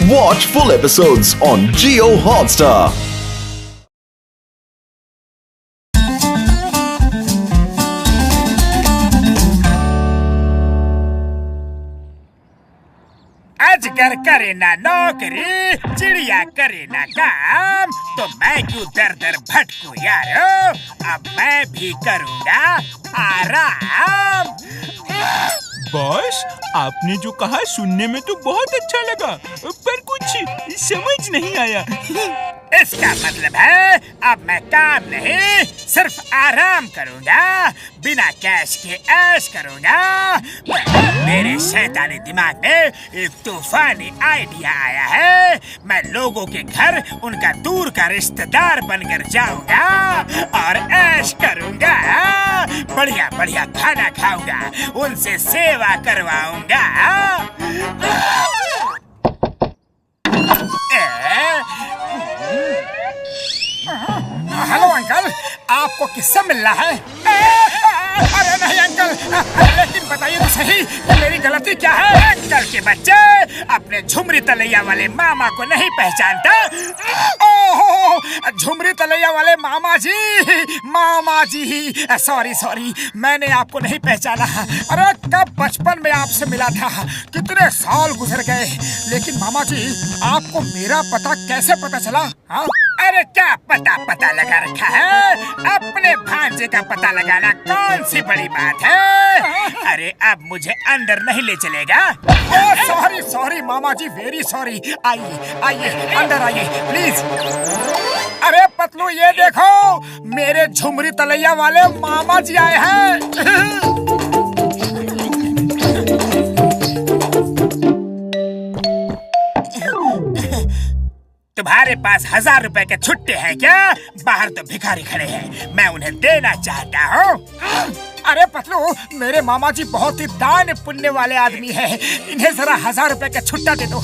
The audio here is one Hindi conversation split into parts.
Watch full episodes on Jio Hotstar. अजगर करे ना नौकरी, चिड़िया करे ना काम, तो मैं क्यों दर दर भटकूं यारो। अब मैं भी करूँगा आराम। बॉस, आपने जो कहा सुनने में तो बहुत अच्छा लगा, पर कुछ समझ नहीं आया। इसका मतलब है अब मैं काम नहीं, सिर्फ आराम करूँगा, बिना कैश के ऐश करूँगा। मेरे शैतानी दिमाग में एक तूफानी आइडिया आया है। मैं लोगों के घर उनका दूर का रिश्तेदार बनकर जाऊँगा और ऐश करूँगा। बढ़िया बढ़िया खाना खाऊंगा, उनसे सेवा करवाऊंगा। हेलो अंकल, आपको किससे मिलना है? अरे नहीं अंकल, लेकिन बताइए तो सही कि मेरी गलती क्या है? अंकल के बच्चे अपने झुमरी तलैया वाले मामा को नहीं पहचानता। ओह, झुमरी तलैया वाले मामा जी, सॉरी, मैंने आपको नहीं पहचाना। अरे कब बचपन में आपसे मिला था, कितने साल गुजर गए। लेकिन मामा जी, आपको मेरा पता कैसे पता चला? हाँ? अरे क्या पता लगा रखा है? अपने भांजे का पता लगाना कौन सी बड़ी बात है? अरे अब मुझे अंदर नहीं ले चलेगा? सॉरी मामा जी, वेरी सॉरी। आइए अंदर आइए प्लीज। अरे पतलू, ये देखो, मेरे झुमरी तलैया वाले मामा जी आए हैं। तुम्हारे पास 1000 रुपए के छुट्टे हैं क्या? बाहर तो भिखारी खड़े हैं, मैं उन्हें देना चाहता हूँ। अरे पतलू, मेरे मामा जी बहुत ही दान पुण्य वाले आदमी हैं, इन्हें जरा 1000 रुपए का छुट्टा दे दो।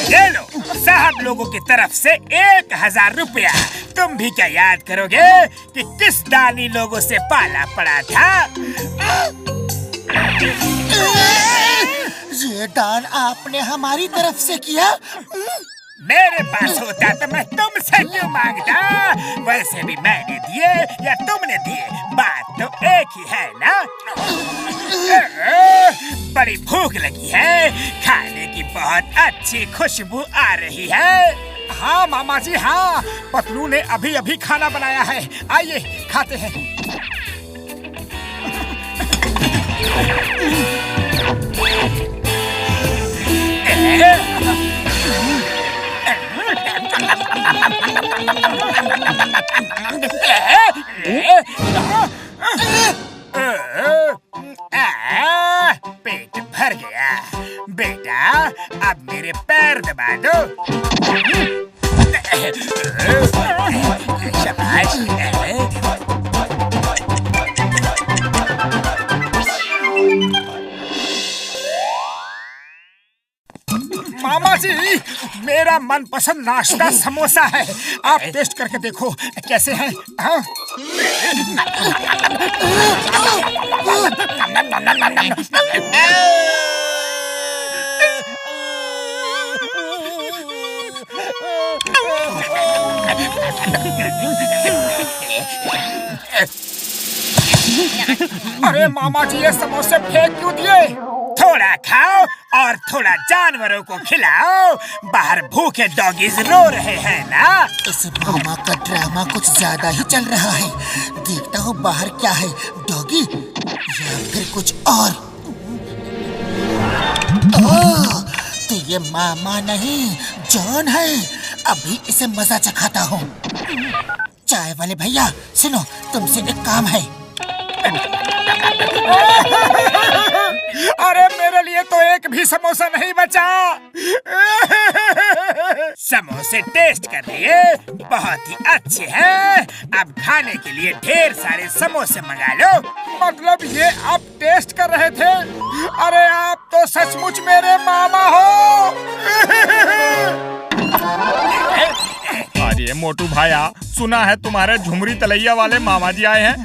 ले लो साहब लोगों की तरफ से 1000 रुपया। तुम भी क्या याद करोगे कि किस दानी लोगों से पाला पड़ा था? ये दान आपने हमारी तरफ से किया? मेरे पास होता तो मैं तुमसे क्यों मांगता? वैसे भी मैंने दिए या तुमने दिए, बात तो एक ही है ना? बड़ी भूख लगी है, खाने की बहुत अच्छी खुशबू आ रही है। हाँ मामा जी, हाँ, पतलू ने अभी खाना बनाया है, आइए खाते हैं। पेट भर गया। बेटा, अब मेरे पैर दबा दो। शाबाश। मामा जी, मेरा मनपसंद नाश्ता समोसा है, आप टेस्ट करके देखो कैसे हैं। हाँ? अरे मामा जी, ये समोसे फेंक क्यों दिए? थोड़ा खाओ और थोड़ा जानवरों को खिलाओ, बाहर भूखे डॉगीज रो रहे हैं ना। इस मामा का ड्रामा कुछ ज्यादा ही चल रहा है। देखता हूँ बाहर क्या है, डॉगी या फिर कुछ और। ओह, तो ये मामा नहीं जॉन है। अभी इसे मजा चखाता हूँ। चाय वाले भैया सुनो, तुमसे एक काम है। अरे मेरे लिए तो एक भी समोसा नहीं बचा। समोसे टेस्ट कर लिए, बहुत ही अच्छे हैं। अब खाने के लिए ढेर सारे समोसे मंगा लो। मतलब ये आप टेस्ट कर रहे थे? अरे आप तो सचमुच मेरे मामा हो। अरे मोटू भाया, सुना है तुम्हारे झुमरी तलैया वाले मामा जी आए हैं।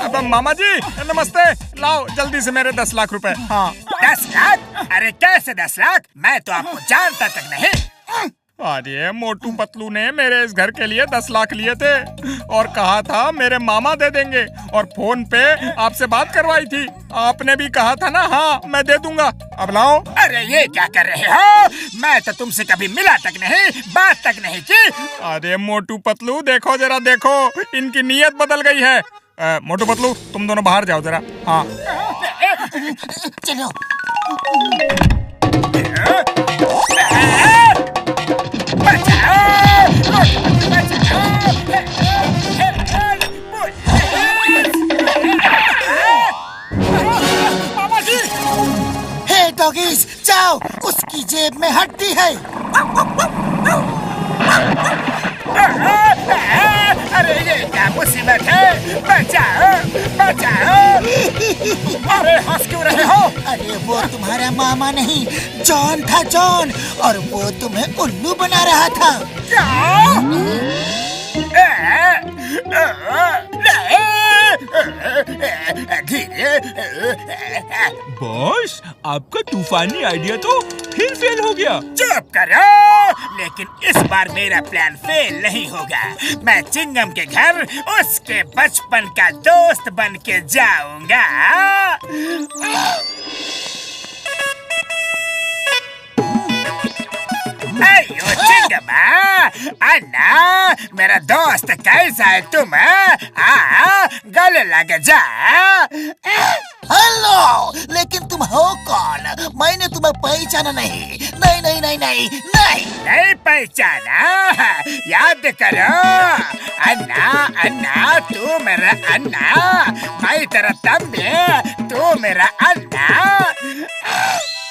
अब मामा जी नमस्ते, लाओ जल्दी से मेरे 10 लाख रुपए। हाँ 10 लाख? अरे कैसे 10 लाख? मैं तो आपको जानता तक नहीं। अरे मोटू पतलू ने मेरे इस घर के लिए 10 लाख लिए थे और कहा था मेरे मामा दे देंगे, और फोन पे आपसे बात करवाई थी। आपने भी कहा था ना हाँ मैं दे दूंगा। अब लाओ। अरे ये क्या कर रहे हो? मैं तो तुमसे कभी मिला तक नहीं, बात तक नहीं की। अरे मोटू पतलू देखो जरा, देखो इनकी नीयत बदल गई है। मोटू पतलू तुम दोनों बाहर जाओ जरा। हाँ चलो। हे डॉगीज, जाओ, उसकी जेब में हड्डी है। अरे ये क्या मुसीबत है? बचाओ बचाओ! अरे हंस क्यों रहे हो? अरे वो तुम्हारा मामा नहीं, जॉन था, जॉन, और वो तुम्हें उल्लू बना रहा था। बॉस, आपका तूफानी आइडिया तो फिर फेल हो गया। चुप करो! लेकिन इस बार मेरा प्लान फेल नहीं होगा। मैं चिंगम के घर उसके बचपन का दोस्त बन के जाऊंगा। अयो चिंगमा, अन्ना मेरा दोस्त कैसा है तुम? गले लग जा। हेलो, लेकिन तुम हो कौन? मैंने तुम्हें पहचाना नहीं। नहीं नहीं नहीं नहीं नहीं नहीं पहचाना? याद करो अन्ना, अन्ना तू मेरा अन्ना, मैं तेरा तंबी, तू मेरा अन्ना।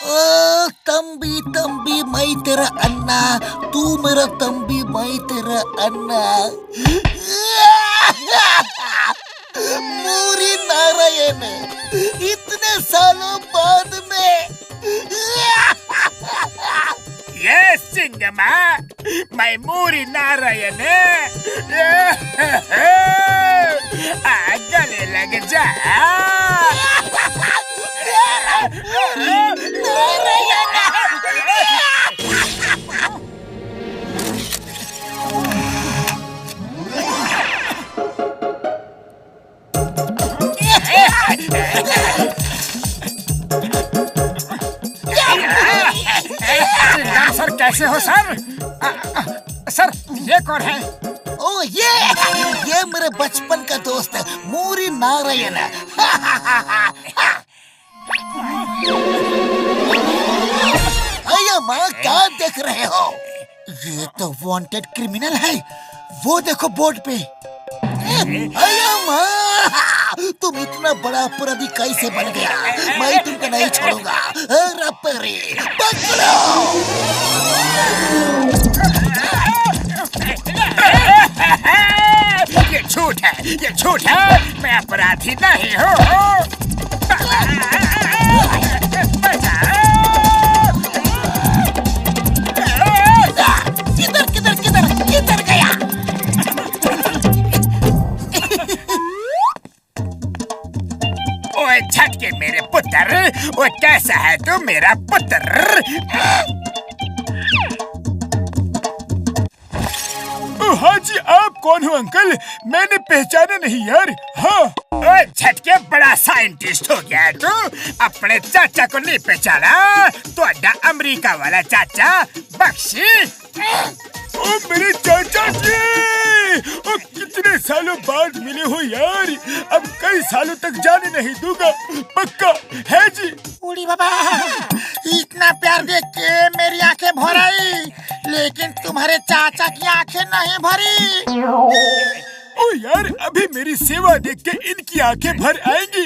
ओ तंबी तंबी, मैं तेरा अन्ना, तू मेरा तंबी, मैं तेरा अन्ना। मूरी नारायण, इतने सालों बाद में। ये सिंगमा, मैं मूरी नारायण, गले लग जा। सर कैसे हो सर? सर ये कौन है? ओ ये मेरे बचपन का दोस्त है, मूरी नारायण। अया माँ, क्या देख रहे हो? ये तो वांटेड क्रिमिनल है। वो देखो बोर्ड पे। अया माँ, तुम इतना बड़ा अपराधी कैसे बन गया? मैं तुमको नहीं छोड़ूंगा। रपरी पकड़ो। ये झूठ है, ये झूठ है। मैं अपराधी नहीं हूँ। किधर किधर किधर किधर गया? ओए झटके मेरे पुत्र, वो कैसा है तू मेरा पुत्र? हाँ जी, आप कौन हो अंकल? मैंने पहचाना नहीं यार। हाँ ओए झटके, बड़ा साइंटिस्ट हो गया है तू। अपने चाचा को नहीं पहचाना? तो अड्डा अमेरिका वाला चाचा बख्शी। ओ मेरे चाचा जी, ओ कितने सालों बाद मिले हो यार। अब कई सालों तक जाने नहीं दूंगा, पक्का है जी। उड़ी बाबा, इतना प्यार देख के मेरी आंखें भर आई, लेकिन तुम्हारे चाचा की आंखें नहीं भरी। ओ यार, अभी मेरी सेवा देख के इनकी आंखें भर आएंगी।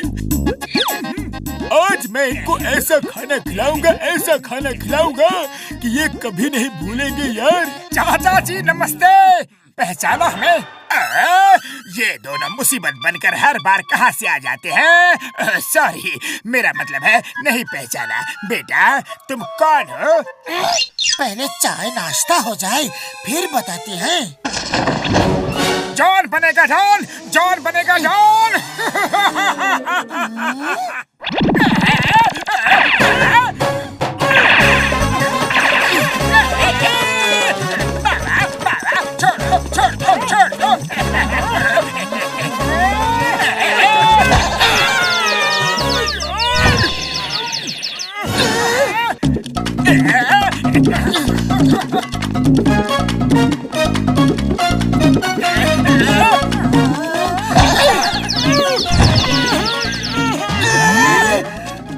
आज मैं इनको ऐसा खाना खिलाऊंगा, ऐसा खाना खिलाऊंगा कि ये कभी नहीं भूलेंगे यार। चाचा जी नमस्ते, पहचाना हमें? ये दोनों मुसीबत बनकर हर बार कहाँ से आ जाते हैं? सॉरी, मेरा मतलब है नहीं पहचाना। बेटा तुम कौन हो? पहले चाय नाश्ता हो जाए फिर बताते हैं। जॉन बनेगा जॉन, जॉन बनेगा जॉन। छोड़ दो, छोड़ दो।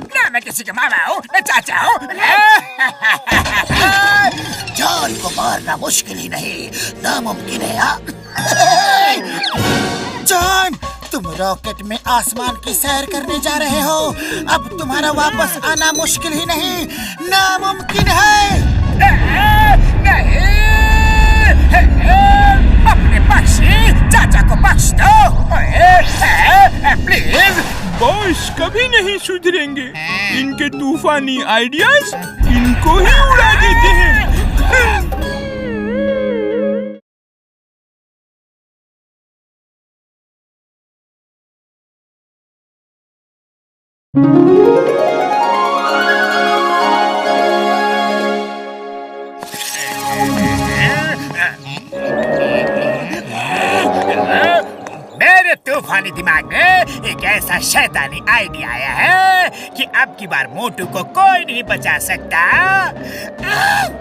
ना मैं किसी का मामा हूँ, मैं चाचा हूँ। जॉन को मारना मुश्किल ही नहीं, नामुमकिन है। जॉन, तुम रॉकेट में आसमान की सैर करने जा रहे हो। अब तुम्हारा वापस आना मुश्किल ही नहीं, नामुमकिन है। नहीं, अपने बख्शी चाचा को बख्श दो, प्लीज। बॉस कभी नहीं सुधरेंगे। इनके तूफानी आइडियाज इनको ही उड़ा देते हैं। मेरे तूफानी दिमाग में एक ऐसा शैतानी आइडिया आया है कि अब की बार मोटू को कोई नहीं बचा सकता।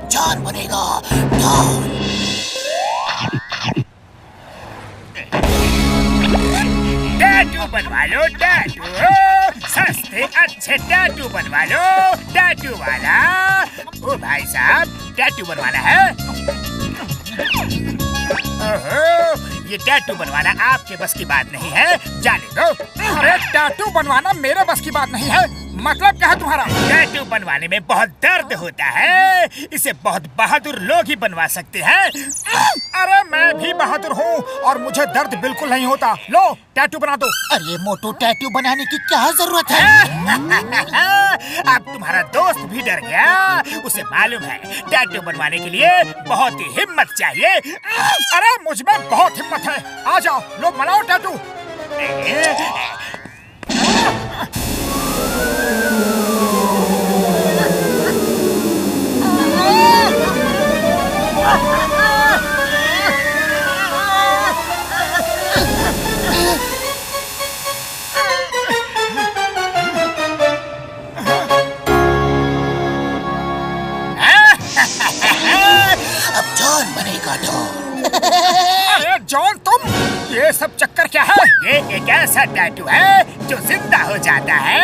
जॉन बनेगा डॉन। टैटू बनवा लो, टैटू सस्ते अच्छे टैटू बनवा लो। टैटू वाला, ओ भाई साहब टैटू बनवाना है। ओहो, ये टैटू बनवाना आपके बस की बात नहीं है, जाने दो। अरे टैटू बनवाना मेरे बस की बात नहीं है, मतलब क्या है तुम्हारा? टैटू बनवाने में बहुत दर्द होता है, इसे बहुत बहादुर लोग ही बनवा सकते हैं। अरे मैं भी बहादुर हूँ और मुझे दर्द बिल्कुल नहीं होता। लो टैटू बना दो। अरे मोटू, टैटू बनाने की क्या जरूरत है? अब तुम्हारा दोस्त भी डर गया, उसे मालूम है टैटू बनवाने के लिए बहुत ही हिम्मत चाहिए। अरे मुझ में बहुत हिम्मत है, आ जाओ लोग बनाओ टैटू। अब जॉन बनेगा डॉन। अरे जॉन तुम, ये सब चक्कर क्या है? ये एक ऐसा टैटू है जो जिंदा हो जाता है।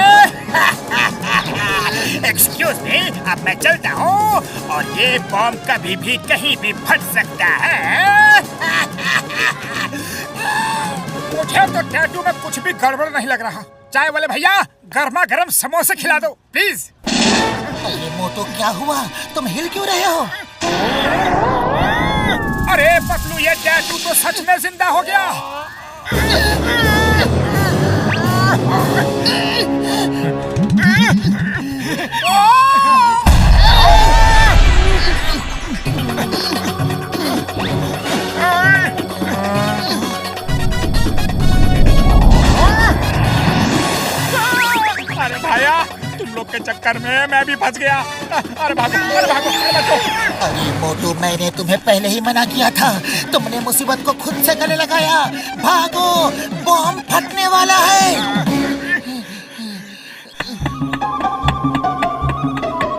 एक्सक्यूज मी, अब मैं चलता हूँ और ये बॉम्ब कभी भी कहीं भी फट सकता है। मुझे तो टैटू में कुछ भी गड़बड़ नहीं लग रहा। चाय वाले भैया गर्मा गर्म समोसे खिला दो प्लीज। अरे मोटू, क्या हुआ? तुम हिल क्यों रहे हो? अरे पतलू, ये टैटू तो सच में जिंदा हो गया। अरे भाया, तुम लोग के चक्कर में मैं भी फंस गया। अरे भागो, अरे भागो, अरे बचो। अरे मोटू, मैंने तुम्हें पहले ही मना किया था, तुमने मुसीबत को खुद से गले लगाया। भागो, बॉम्ब फटने वाला है।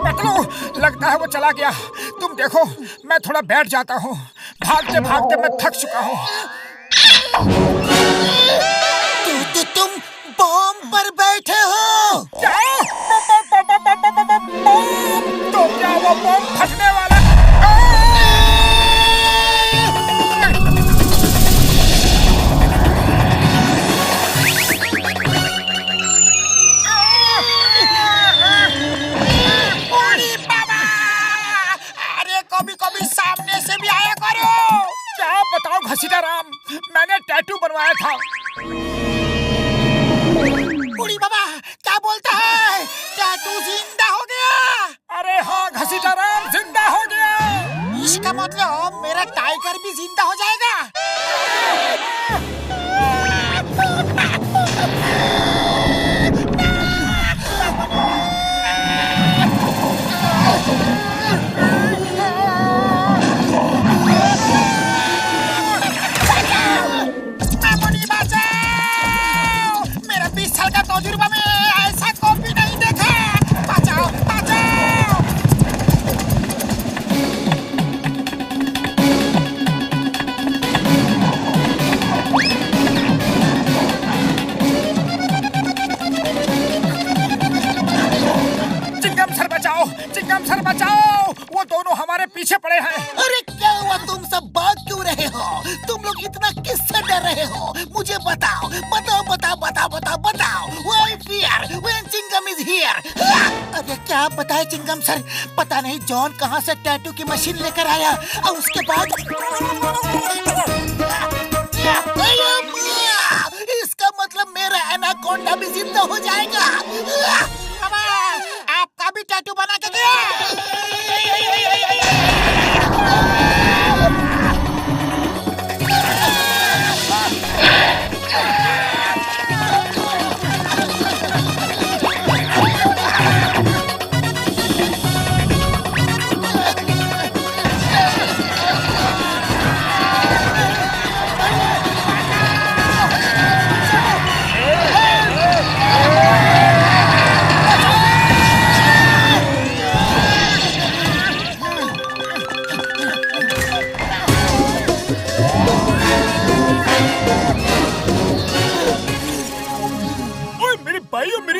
पतलू, लगता है वो चला गया। तुम देखो, मैं थोड़ा बैठ जाता हूँ। भागते भागते मैं थक चुका हूँ। तुम बॉम्ब पर बैठे हो? क्या? तो क्या वो बॉम्ब फटने वाला? अरे कभी-कभी सामने से भी आया करो। क्या बताओ घसीटा राम, मैंने टैटू बनवाया था। बूढ़ी बाबा, क्या बोलता है? टैटू जिंदा हो गया। अरे हाँ घसीटा राम, जिंदा हो गया। इसका मतलब मेरा टाइगर भी जिंदा हो जाएगा। बचाओ, चिंगम सर बचाओ, वो दोनों हमारे पीछे पड़े हैं। अरे क्या हुआ, तुम सब भाग क्यों रहे हो? तुम लोग इतना किससे डर रहे हो? मुझे बताओ बताओ बताओ बताओ बताओ बताओ। Why fear when Chingam is here? अरे क्या आप बताए चिंगम सर, पता नहीं जॉन कहाँ से टैटू की मशीन लेकर आया और उसके बाद इसका मतलब मेरा एनाकोंडा भी जिंदा हो जाएगा। आपका भी टैटू बना के दे।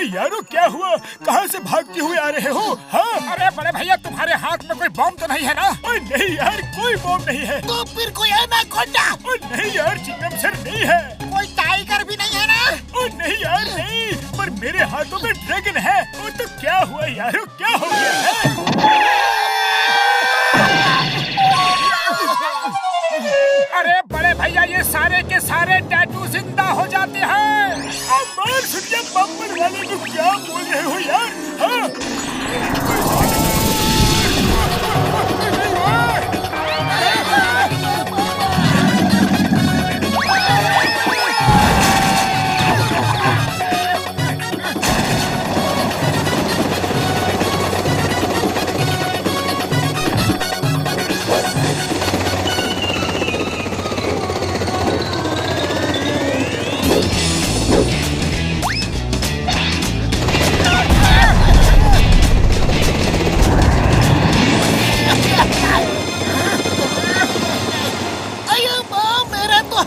यारो क्या हुआ, कहाँ से भागते हुए आ रहे हो? हाँ? अरे बड़े भैया तुम्हारे हाथ में कोई बॉम्ब तो नहीं है ना? ओए नहीं यार, कोई बॉम्ब नहीं है। तो फिर कोई एनाकोंडा? ओए नहीं यार, चिंगम सर नहीं है। कोई टाइगर भी नहीं है ना? ओए नहीं यार नहीं, पर मेरे हाथों में ड्रैगन है। ओ तो क्या हुआ यारो, क्या हो गया है? अरे बड़े भैया ये सारे के सारे टैटू जिंदा हो जाते हैं। अब मार सुनिए, बम्पर वाले को क्या बोल रहे हो यार? हाँ?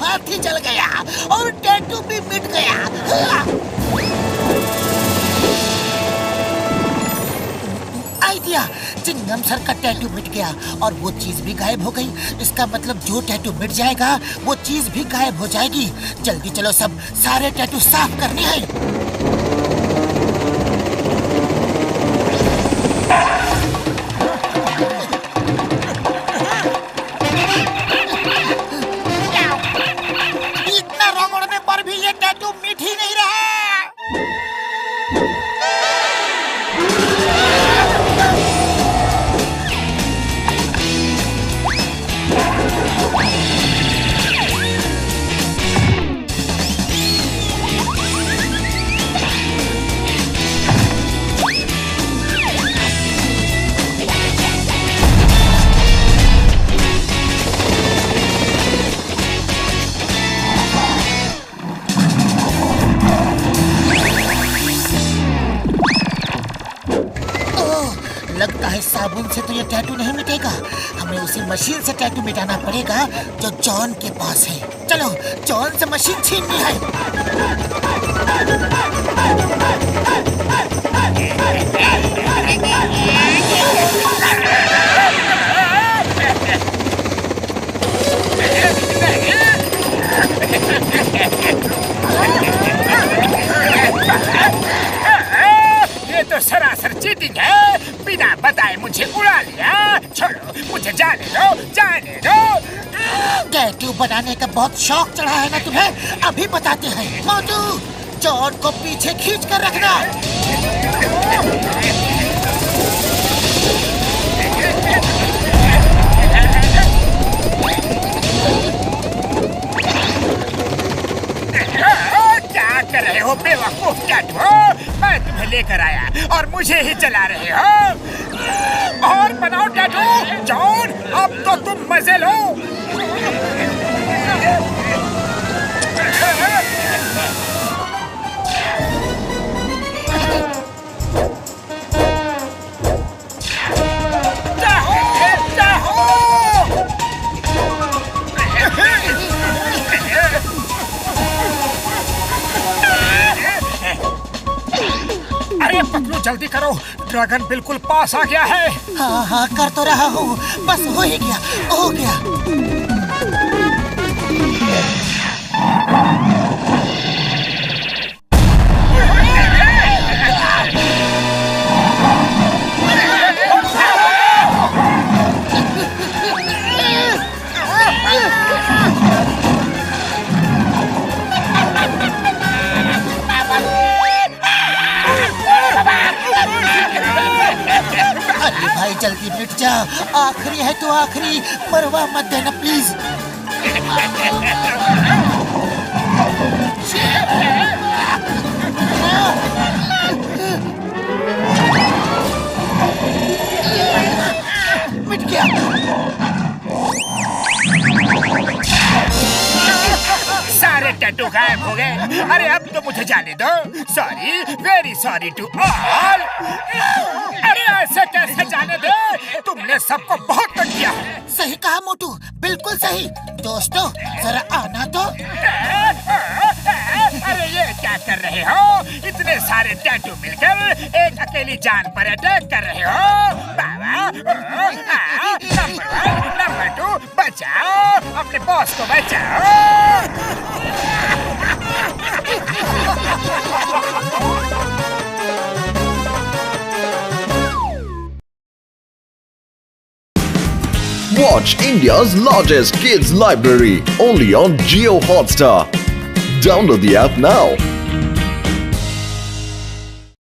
हाथी जल गया और टैटू भी मिट गया। आइडिया, चिंगम सर का टैटू मिट गया और वो चीज भी गायब हो गई। इसका मतलब जो टैटू मिट जाएगा वो चीज भी गायब हो जाएगी। जल्दी चलो सब, सारे टैटू साफ करने हैं। लगता है साबुन से तो ये टैटू नहीं मिटेगा। हमें उसी मशीन से टैटू मिटाना पड़ेगा जो जॉन के पास है। चलो जॉन से मशीन छीननी है। ये तो सरासर चीटिंग है। बिना बताए मुझे उड़ा लिया। छोड़ो, मुझे जाने दो, जाने दो। टैटू बनाने का बहुत शौक चढ़ा है ना तुम्हें? अभी बताते हैं। मोटू, जॉन को पीछे खींच कर रखना। क्या कर रहे हो बेवकूफ टैटू? मैं तुम्हें लेकर आया और मुझे ही चला रहे हो। और बनाओ टैटू। जॉन, अब तो तुम मजे लो। अरे पकड़ो, जल्दी करो। ड्रैगन बिल्कुल पास आ गया है। हाँ हाँ कर तो रहा हूँ, बस हो ही गया, हो गया। अरे भाई जल्दी मिट जा, आखिरी है तो आखिरी, मरवा मत देना प्लीज। मिट गया। सारे टैटू गायब हो गए। अरे अब तो मुझे जाने दो। Sorry, very sorry to all. अरे ऐसे कैसे जाने दे? तुमने सबको बहुत तंग किया है। सही कहा मोटू, बिल्कुल सही। दोस्तों जरा आना तो। अरे ये क्या कर रहे हो? इतने सारे टैटू मिलकर एक अकेली जान पर अटैक कर रहे हो। बाबा, नंबर 1, नंबर 2, बचाओ अपने बॉस को, बचाओ। Watch India's largest kids library only on Jio Hotstar. Download the app now.